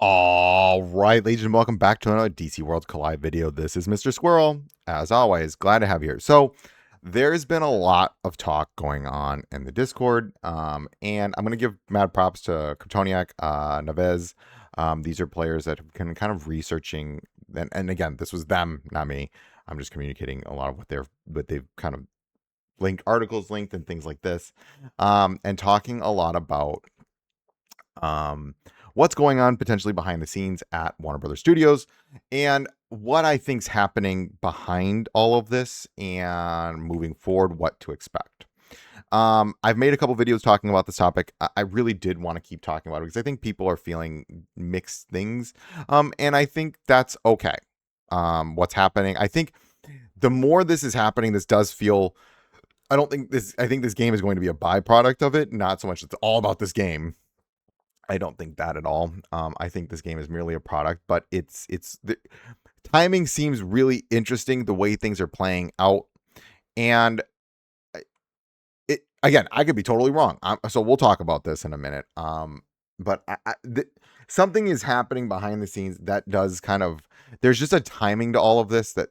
All right, ladies and welcome back to another DC Worlds Collide video. This is Mr. Squirrel. As always, glad to have you here. So, there's been a lot of talk going on in the Discord, and I'm going to give mad props to Kryptoniak, Navez. These are players that have been kind of researching, and again, this was them, not me. I'm just communicating a lot of what they've kind of linked articles linked and things like this, and talking a lot about um, what's going on potentially behind the scenes at Warner Brothers Studios, and what I think's happening behind all of this, and moving forward, what to expect. I've made a couple videos talking about this topic. I really did want to keep talking about it because I think people are feeling mixed things, and I think that's okay. What's happening? I think the more this is happening, this does feel. I don't think this. I think this game is going to be a byproduct of it, not so much it's all about this game. I don't think that at all. I think this game is merely a product, but it's the timing seems really interesting the way things are playing out, and it again, I could be totally wrong. So we'll talk about this in a minute. But something is happening behind the scenes that does kind of. There's just a timing to all of this that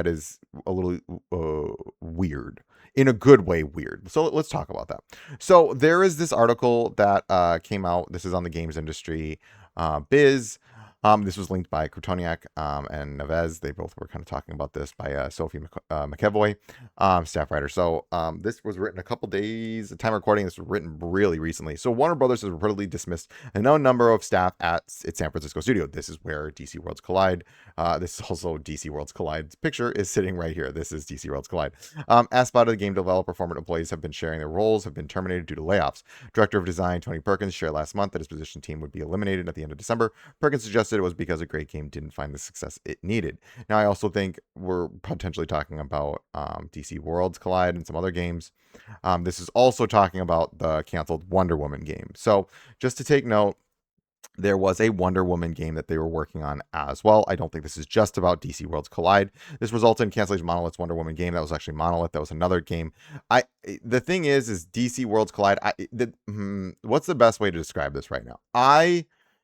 is a little weird in a good way weird. So let's talk about that. So there is this article that came out. This is on the games industry biz. This was linked by Kryptoniak and Navez. They both were kind of talking about this by Sophie McEvoy, staff writer. So this was written a couple days, the time of recording. This was written really recently. So Warner Brothers has reportedly dismissed a known number of staff at its San Francisco studio. This is where DC Worlds Collide. This is also DC Worlds Collide's picture is sitting right here. This is DC Worlds Collide. As spotted, the game developer, former employees have been sharing their roles, have been terminated due to layoffs. Director of Design Tony Perkins shared last month that his position team would be eliminated at the end of December. Perkins suggested it was because a great game didn't find the success it needed. Now, I also think we're potentially talking about DC Worlds Collide and some other games. This is also talking about the canceled Wonder Woman game. So, just to take note, there was a Wonder Woman game that they were working on as well. I don't think this is just about DC Worlds Collide. This resulted in cancellation of Monolith's Wonder Woman game. That was actually Monolith. That was another game. The thing is DC Worlds Collide. What's the best way to describe this right now?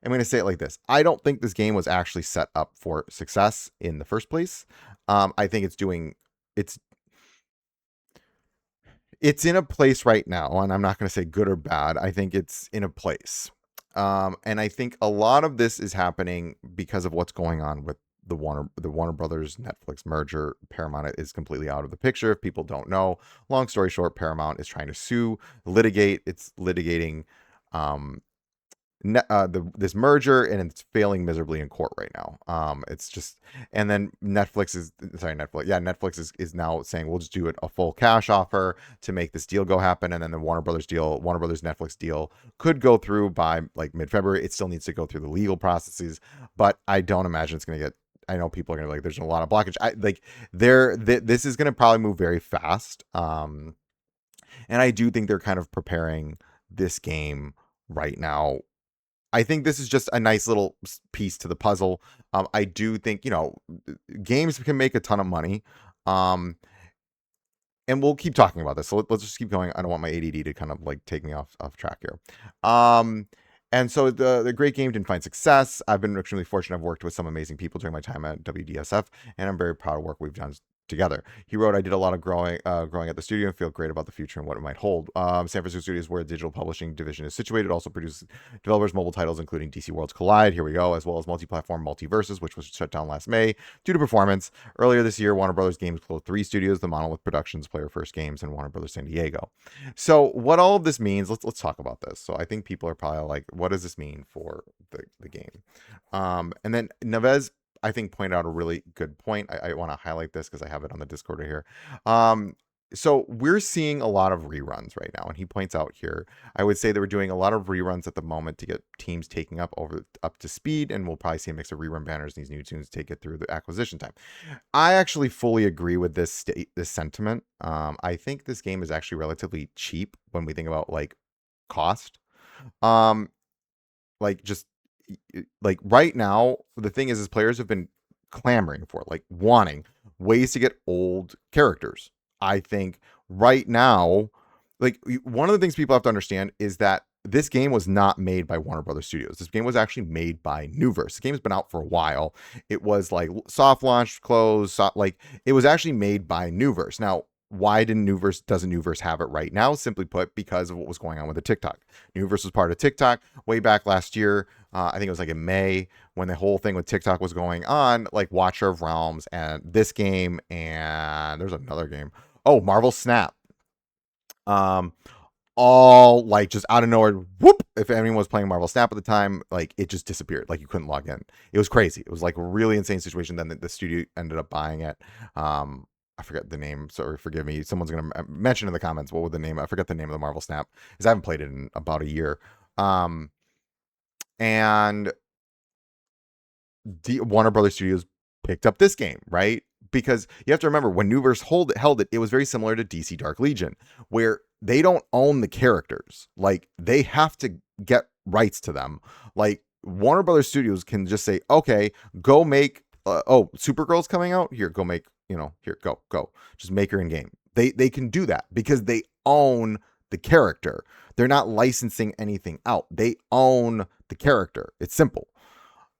I'm going to say it like this. I don't think this game was actually set up for success in the first place. I think it's in a place right now, and I'm not going to say good or bad. I think it's in a place. And I think a lot of this is happening because of what's going on with the Warner Brothers Netflix merger. Paramount is completely out of the picture. If people don't know, long story short, Paramount is trying to litigate. It's litigating this merger, and it's failing miserably in court right now. It's just, and then Netflix is now saying we'll just do it a full cash offer to make this deal go happen, and then the Warner Brothers Netflix deal could go through by like mid-February. It still needs to go through the legal processes, but I don't imagine it's going to get. I know people are going to be like, there's a lot of blockage. This is going to probably move very fast. And I do think they're kind of preparing this game right now. I think this is just a nice little piece to the puzzle. I do think, games can make a ton of money. And we'll keep talking about this. So let's just keep going. I don't want my ADD to kind of like take me off track here. And so the great game didn't find success. I've been extremely fortunate. I've worked with some amazing people during my time at WDSF, and I'm very proud of work we've done together. He wrote, I did a lot of growing at the studio and feel great about the future and what it might hold. San Francisco Studios, where the digital publishing division is situated, also produces developers' mobile titles, including DC Worlds Collide, here we go, as well as multi-platform Multiverses, which was shut down last May due to performance. Earlier this year, Warner Brothers Games closed 3 studios, the Monolith Productions, Player First Games, and Warner Brothers San Diego. So what all of this means, let's talk about this. So I think people are probably like, what does this mean for the game? And then Navez, I think, pointed out a really good point. I want to highlight this because I have it on the Discord right here. So we're seeing a lot of reruns right now, and he points out here, I would say that we're doing a lot of reruns at the moment to get teams taking up to speed, and we'll probably see a mix of rerun banners and these new tunes take it through the acquisition time. I actually fully agree with this sentiment. I think this game is actually relatively cheap when we think about like cost. Like right now, the thing is players have been clamoring for, like wanting ways to get old characters. I think right now, like one of the things people have to understand is that this game was not made by Warner Brothers Studios. This game was actually made by Newverse. The game has been out for a while. It was like soft launch, closed, like it was actually made by Newverse. Now, why doesn't Newverse have it right now? Simply put, because of what was going on with the TikTok. Newverse was part of TikTok way back last year. I think it was like in May when the whole thing with TikTok was going on, like Watcher of Realms and this game, and there's another game. Oh, Marvel Snap. Um, all like just out of nowhere, whoop. If anyone was playing Marvel Snap at the time, like it just disappeared. Like you couldn't log in. It was crazy. It was like a really insane situation. Then the studio ended up buying it. I forget the name. Sorry, forgive me. Someone's gonna mention in the comments what was the name. I forget the name of the Marvel Snap because I haven't played it in about a year. And Warner Brothers Studios picked up this game, right? Because you have to remember when Newverse held it, it was very similar to DC Dark Legion, where they don't own the characters. Like they have to get rights to them. Like Warner Brothers Studios can just say, okay, go make, Supergirl's coming out. Here, go make, here, go. Just make her in game. They can do that because they own the character. They're not licensing anything out. They own the character. It's simple.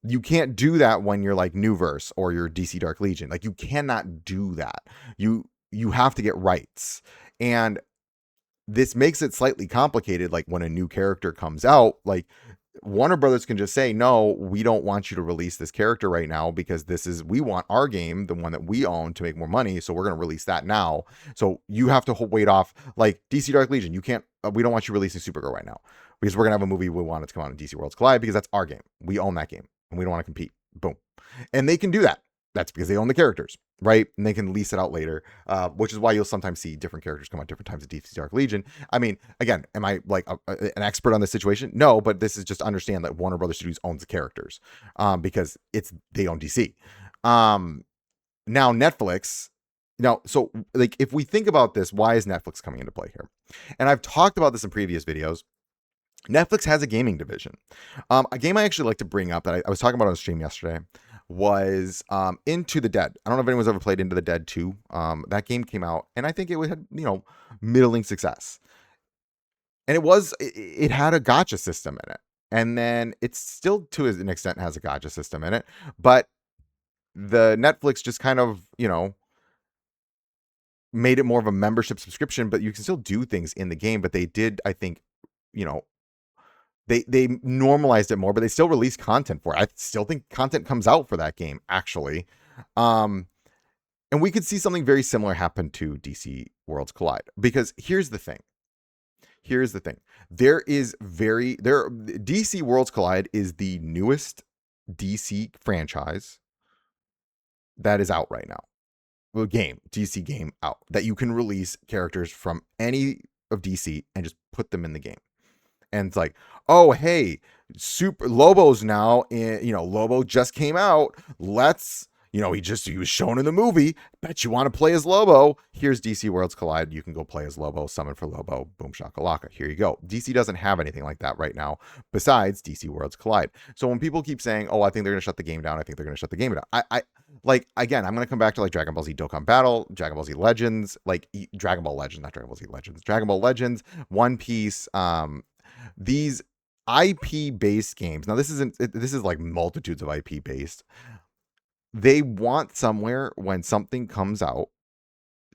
You can't do that when you're like Newverse or you're DC Dark Legion. Like you cannot do that. You have to get rights. And this makes it slightly complicated. Like when a new character comes out, like Warner Brothers can just say, no, we don't want you to release this character right now because we want our game, the one that we own, to make more money. So we're going to release that now. So you have to wait off like DC Dark Legion. You can't, we don't want you releasing Supergirl right now because we're going to have a movie we want it to come out in DC Worlds Collide because that's our game. We own that game and we don't want to compete. Boom. And they can do that. That's because they own the characters, right? And they can lease it out later, which is why you'll sometimes see different characters come out different times at DC Dark Legion. I mean, again, am I like an expert on this situation? No, but this is just to understand that Warner Brothers Studios owns the characters because they own DC. Now Netflix. Now, so like if we think about this, why is Netflix coming into play here? And I've talked about this in previous videos. Netflix has a gaming division. A game I actually like to bring up that I was talking about on stream yesterday was Into the Dead. I don't know if anyone's ever played Into the Dead 2. That game came out, and I think it had, middling success. And it had a gacha system in it. And then it still, to an extent, has a gacha system in it. But the Netflix just kind of, made it more of a membership subscription, but you can still do things in the game. But they did, I think, they normalized it more, but they still release content for it. I still think content comes out for that game, actually. And we could see something very similar happen to DC Worlds Collide. Because here's the thing. DC Worlds Collide is the newest DC franchise that is out right now. Well, DC game out that you can release characters from any of DC and just put them in the game. And it's like, oh, hey, Super Lobo's now in, Lobo just came out. Let's, he was shown in the movie. Bet you want to play as Lobo. Here's DC Worlds Collide. You can go play as Lobo, summon for Lobo, boom shakalaka. Here you go. DC doesn't have anything like that right now besides DC Worlds Collide. So when people keep saying, oh, I think they're going to shut the game down, again, I'm going to come back to like Dragon Ball Z Dokkan Battle, Dragon Ball Z Legends, like Dragon Ball Legends, not Dragon Ball Z Legends, Dragon Ball Legends, One Piece, these IP based games. Now this is like multitudes of IP based. They want somewhere when something comes out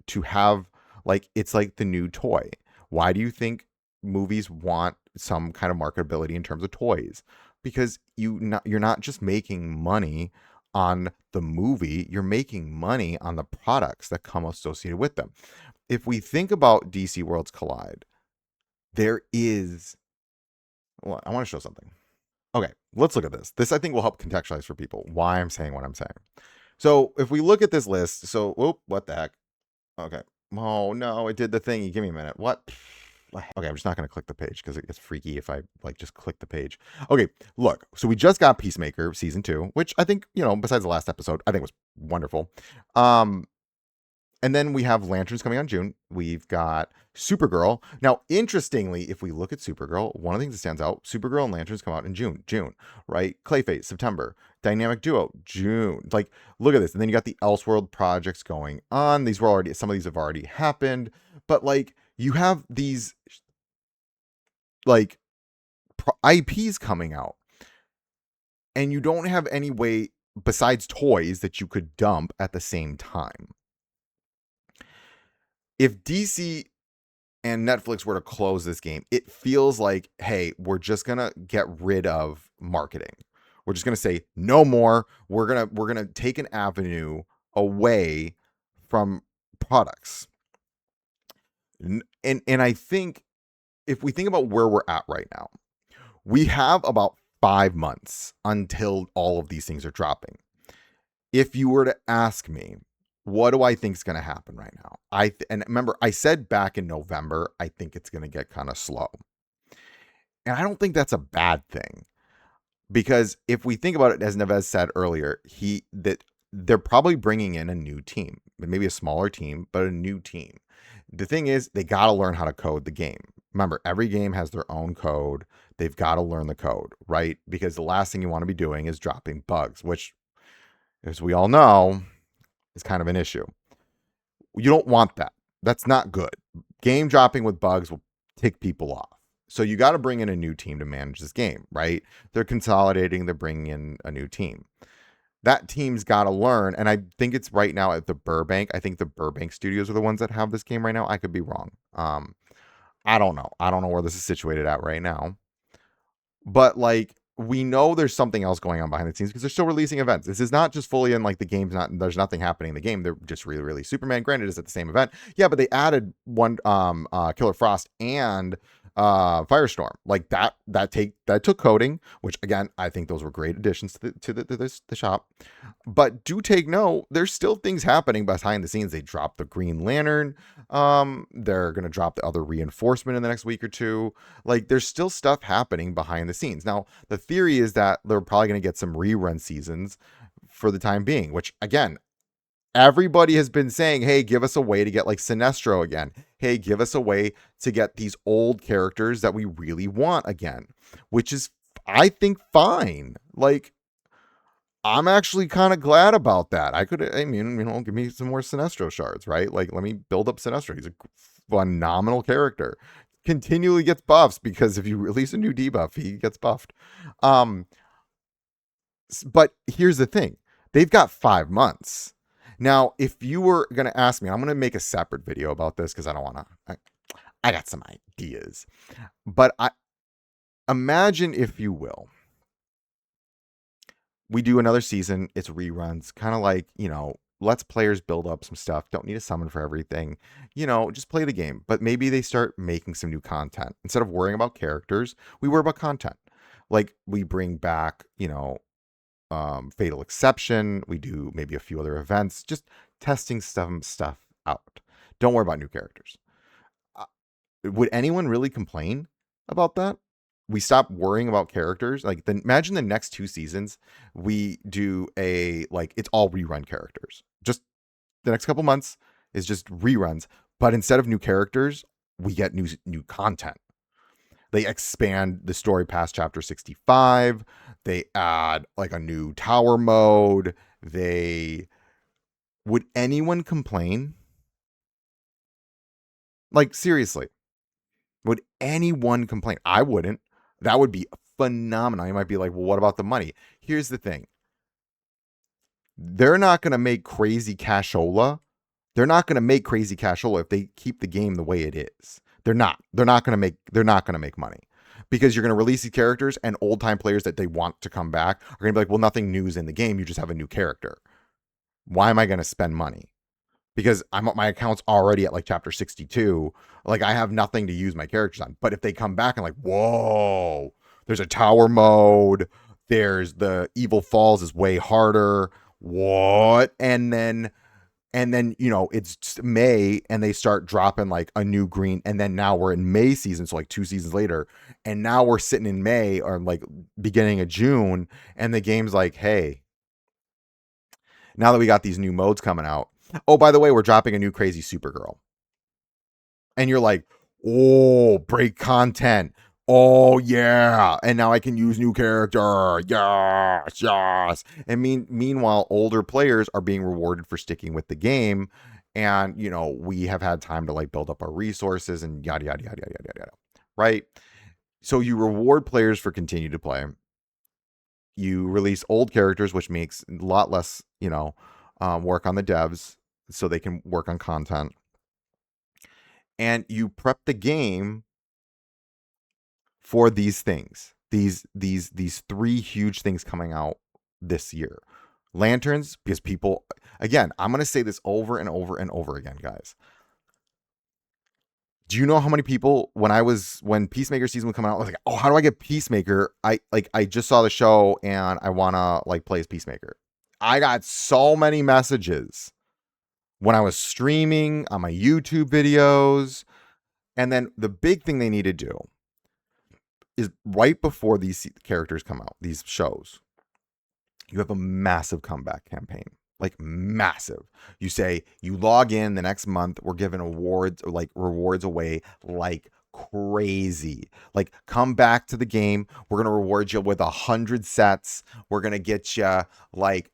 to have like, it's like the new toy. Why do you think movies want some kind of marketability in terms of toys? Because you're not just making money on the movie, you're making money on the products that come associated with them. If we think about DC Worlds Collide, there is, well, I want to show something. Okay, let's look at this. This I think will help contextualize for people why I'm saying what I'm saying. So if we look at this list, what the heck? Okay. Oh no, it did the thing. Give me a minute. What? Okay, I'm just not going to click the page because it gets freaky if I like just click the page. Okay, look. So we just got Peacemaker season 2, which I think, besides the last episode, I think was wonderful. And then we have Lanterns coming on June. We've got Supergirl. Now, interestingly, if we look at Supergirl, one of the things that stands out, Supergirl and Lanterns come out in June, right? Clayface, September. Dynamic Duo, June. Like, look at this. And then you got the Elseworld projects going on. Some of these have already happened. But, like, you have these, like, IPs coming out, and you don't have any way besides toys that you could dump at the same time. If DC and Netflix were to close this game, it feels like, hey, we're just gonna get rid of marketing. We're just gonna say no more. We're gonna take an avenue away from products. And I think if we think about where we're at right now, we have about 5 months until all of these things are dropping. If you were to ask me, what do I think is going to happen right now? And remember, I said back in November, I think it's going to get kind of slow. And I don't think that's a bad thing, because if we think about it, as Neves said earlier, that they're probably bringing in a new team, maybe a smaller team, but a new team. The thing is, they got to learn how to code the game. Remember, every game has their own code. They've got to learn the code, right? Because the last thing you want to be doing is dropping bugs, which, as we all know, is kind of an issue. You don't want that. That's not good. Game dropping with bugs will tick people off. So you got to bring in a new team to manage this game, right? They're consolidating, they're bringing in a new team. That team's got to learn, and I think it's right now at the Burbank. I think the Burbank studios are the ones that have this game right now. I could be wrong. I don't know. I don't know where this is situated at right now. But like, we know there's something else going on behind the scenes because they're still releasing events. This is not just fully in like the game's not, there's nothing happening in the game. They're just really Superman. Granted, is at the same event. Yeah, but they added one Killer Frost and Firestorm. Like that took coding, which again, I think those were great additions to the shop. But do take note, there's still things happening behind the scenes. They dropped the Green Lantern. They're gonna drop the other reinforcement in the next week or two. Like there's still stuff happening behind the scenes. Now, the theory is that they're probably going to get some rerun seasons for the time being, which again, everybody has been saying, hey, give us a way to get like Sinestro again. Hey, give us a way to get these old characters that we really want again, which is, I think, fine. Like, I'm actually kind of glad about that. I mean, give me some more Sinestro shards, right? Like, let me build up Sinestro. He's a phenomenal character. Continually gets buffs because if you release a new debuff, he gets buffed. But here's the thing. They've got 5 months. Now, if you were going to ask me, I'm going to make a separate video about this because I don't want to. I got some ideas. But imagine, if you will, we do another season. It's reruns, kind of like, lets players build up some stuff. Don't need a summon for everything. Just play the game. But maybe they start making some new content. Instead of worrying about characters, we worry about content. Like we bring back, Fatal Exception. We do maybe a few other events, just testing some stuff out. Don't worry about new characters. Would anyone really complain about that? We stop worrying about characters. Like, imagine the next 2 seasons, we do it's all rerun characters. Just the next couple months is just reruns. But instead of new characters, we get new content. They expand the story past chapter 65. They add like a new tower mode. Would anyone complain? Like, seriously, would anyone complain? I wouldn't. That would be phenomenal. You might be like, well, what about the money? Here's the thing. They're not going to make crazy cashola. They're not going to make crazy cashola if they keep the game the way it is. They're not going to make money, because you're going to release these characters, and old time players that they want to come back are going to be like, well, nothing new is in the game. You just have a new character. Why am I going to spend money? Because my account's already at like chapter 62. Like, I have nothing to use my characters on. But if they come back and like, whoa, there's a tower mode. There's the Evil Falls is way harder. What? And then, it's May and they start dropping like a new green. And then now we're in May season. So like 2 seasons later. And now we're sitting in May or like beginning of June. And the game's like, hey, now that we got these new modes coming out, oh, by the way, we're dropping a new crazy Supergirl. And you're like, oh, break content. Oh, yeah. And now I can use new character. Yes. And meanwhile, older players are being rewarded for sticking with the game. And, we have had time to like build up our resources and yada, yada, yada, yada, yada, yada. Right? So you reward players for continue to play. You release old characters, which makes a lot less, work on the devs so they can work on content. And you prep the game for these things. These three huge things coming out this year. Lanterns, because people, again, I'm going to say this over and over and over again, guys. Do you know how many people when Peacemaker season was coming out, I was like, oh, how do I get Peacemaker? I just saw the show and I wanna play as Peacemaker. I got so many messages when I was streaming on my YouTube videos. And then the big thing they need to do is right before these characters come out, these shows, you have a massive comeback campaign. Like massive. You say you log in the next month, we're giving awards, like rewards away like crazy. Like, come back to the game. We're gonna reward you with 100 sets. We're gonna get you like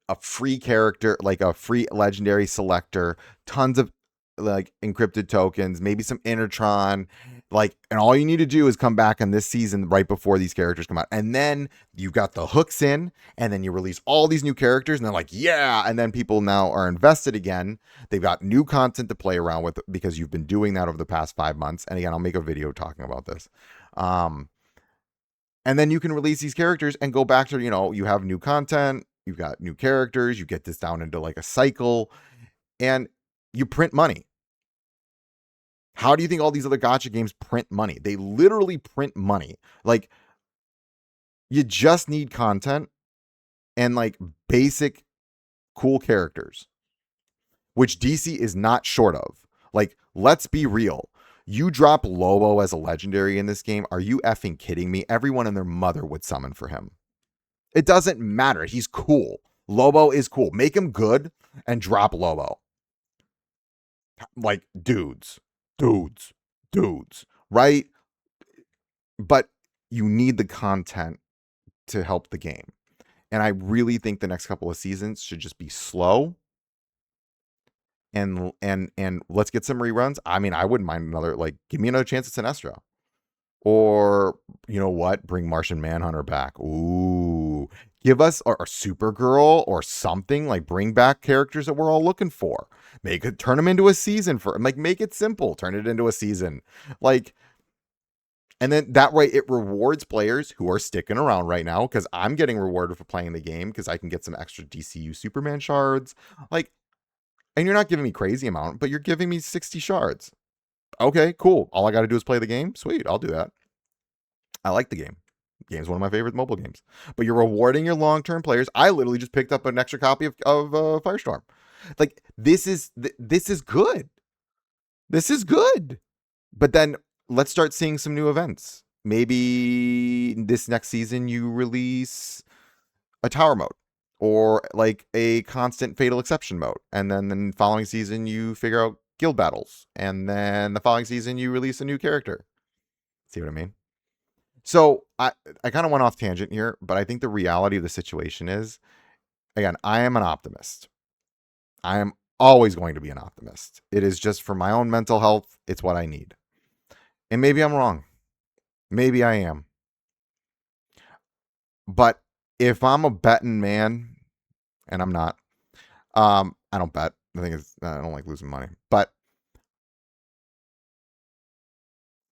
a free character, like a free legendary selector, tons of like encrypted tokens, maybe some Intertron, and all you need to do is come back in this season right before these characters come out. And then you got the hooks in, and then you release all these new characters, and they're like, yeah. And then people now are invested again. They've got new content to play around with because you've been doing that over the past 5 months. And again, I'll make a video talking about this. And then you can release these characters and go back to, you have new content, you've got new characters, you get this down into like a cycle, and you print money. How do you think all these other gacha games print money? They literally print money. Like, you just need content and like basic cool characters, which DC is not short of. Like, let's be real. You drop Lobo as a legendary in this game. Are you effing kidding me? Everyone and their mother would summon for him. It doesn't matter. He's cool. Lobo is cool. Make him good and drop Lobo. Like, dudes, right? But you need the content to help the game. And I really think the next couple of seasons should just be slow. And let's get some reruns. I mean, I wouldn't mind give me another chance at Sinestro. Or, you know what? Bring Martian Manhunter back. Ooh. Give us a Supergirl or something. Like, bring back characters that we're all looking for. Turn them into a season make it simple. Turn it into a season. And then that way it rewards players who are sticking around right now, because I'm getting rewarded for playing the game because I can get some extra DCU Superman shards. And you're not giving me crazy amount, but you're giving me 60 shards. Okay, cool. All I got to do is play the game. Sweet, I'll do that. I like the game. The game's one of my favorite mobile games. But you're rewarding your long-term players. I literally just picked up an extra copy of Firestorm. This is good. This is good. But then let's start seeing some new events. Maybe this next season you release a tower mode, or like a constant fatal exception mode. And then the following season you figure out guild battles. And then the following season you release a new character. See what I mean? So I kind of went off tangent here, but I think the reality of the situation is, again, I am an optimist. I am always going to be an optimist. It is just for my own mental health. It's what I need. And maybe I'm wrong. Maybe I am. But if I'm a betting man, and I'm not, I don't bet. I don't like losing money. But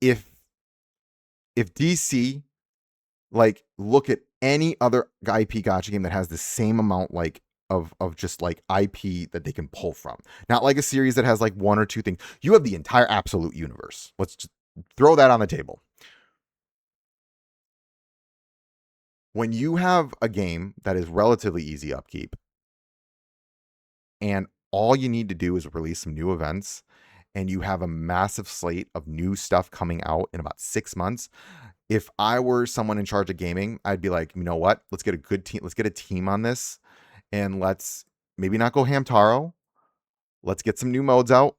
if DC, look at any other IP gacha game that has the same amount of just IP that they can pull from. Not like a series that has one or two things. You have the entire absolute universe. Let's just throw that on the table. When you have a game that is relatively easy upkeep, and all you need to do is release some new events, and you have a massive slate of new stuff coming out in about 6 months. If I were someone in charge of gaming, I'd be like, you know what? Let's get a good team. Let's get a team on this, and let's maybe not go Hamtaro. Let's get some new modes out.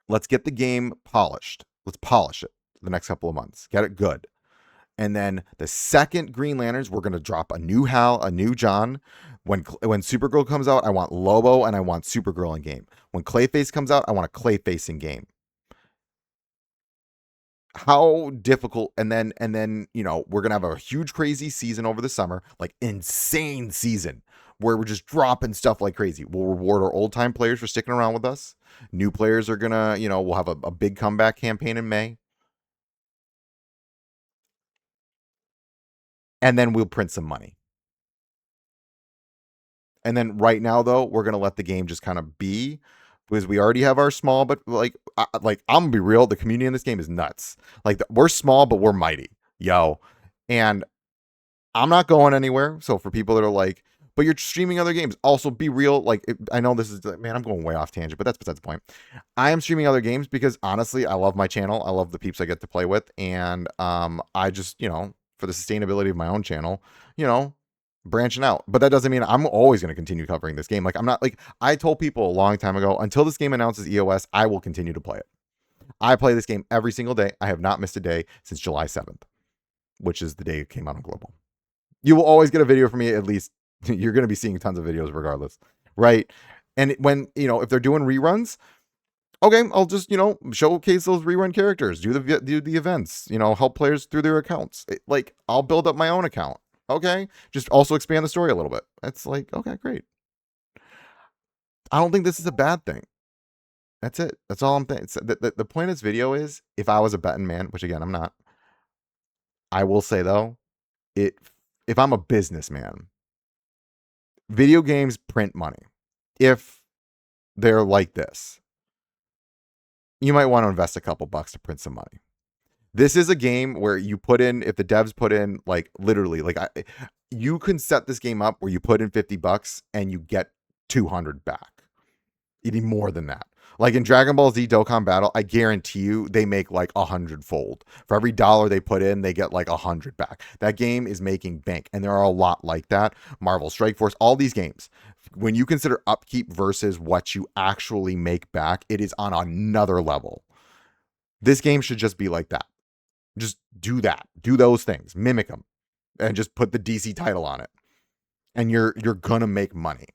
Let's get the game polished. Let's polish it the next couple of months. Get it good. And then the second Green Lanterns, we're going to drop a new Hal, a new John. When Supergirl comes out, I want Lobo and I want Supergirl in game. When Clayface comes out, I want a Clayface in game. how difficult, and then we're gonna have a huge crazy season over the summer, like insane season where we're just dropping stuff like crazy. We'll reward our old time players for sticking around with us. New players are gonna, we'll have a big comeback campaign in May, and then we'll print some money. And then right now though, we're gonna let the game just kind of be, because we already have our small, but like I'm gonna be real, the community in this game is nuts. Like we're small, but we're mighty, yo. And I'm not going anywhere. So for people that are like, but you're streaming other games, also be real. Like I know this is, man, I'm going way off tangent, but that's besides the point. I am streaming other games because honestly, I love my channel. I love the peeps I get to play with, and I just for the sustainability of my own channel, you know, branching out. But that doesn't mean I'm always going to continue covering this game. Like I'm not like I told people a long time ago, until this game announces EOS, I will continue to play it. I play this game every single day. I have not missed a day since July 7th, which is the day it came out on global. You will always get a video from me, at least. You're going to be seeing tons of videos regardless, right? And when if they're doing reruns, okay, I'll just showcase those rerun characters, do the events, help players through their accounts. Like I'll build up my own account. Okay, just also expand the story a little bit. It's like, okay, great. I don't think this is a bad thing. That's it. That's all I'm saying. The point of this video is, if I was a betting man, which again I'm not, I will say though, it if I'm a businessman, video games print money. If they're like this, you might want to invest a couple bucks to print some money. This is a game where you put in, if the devs put in, like literally, you can set this game up where you put in $50 and you get 200 back. Even more than that. Like in Dragon Ball Z Dokkan Battle, I guarantee you they make like 100-fold. For every dollar they put in, they get like 100 back. That game is making bank, and there are a lot like that. Marvel Strike Force, all these games. When you consider upkeep versus what you actually make back, it is on another level. This game should just be like that. Just do that. Do those things. Mimic them. And just put the DC title on it. And you're gonna make money.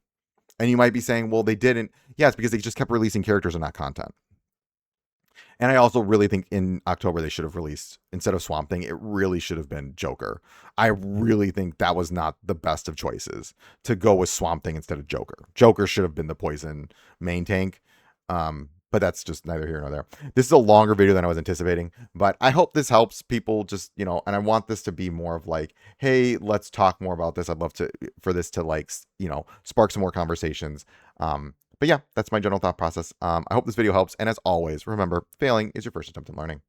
And you might be saying, well, they didn't. Yeah, it's because they just kept releasing characters and not content. And I also really think in October they should have released, instead of Swamp Thing, it really should have been Joker. I really think that was not the best of choices to go with Swamp Thing instead of Joker. Joker should have been the poison main tank. But that's just neither here nor there. This is a longer video than I was anticipating, but I hope this helps people just, and I want this to be more of like, hey, let's talk more about this. I'd love for this to like, spark some more conversations. But yeah, that's my general thought process. I hope this video helps. And as always, remember, failing is your first attempt in learning.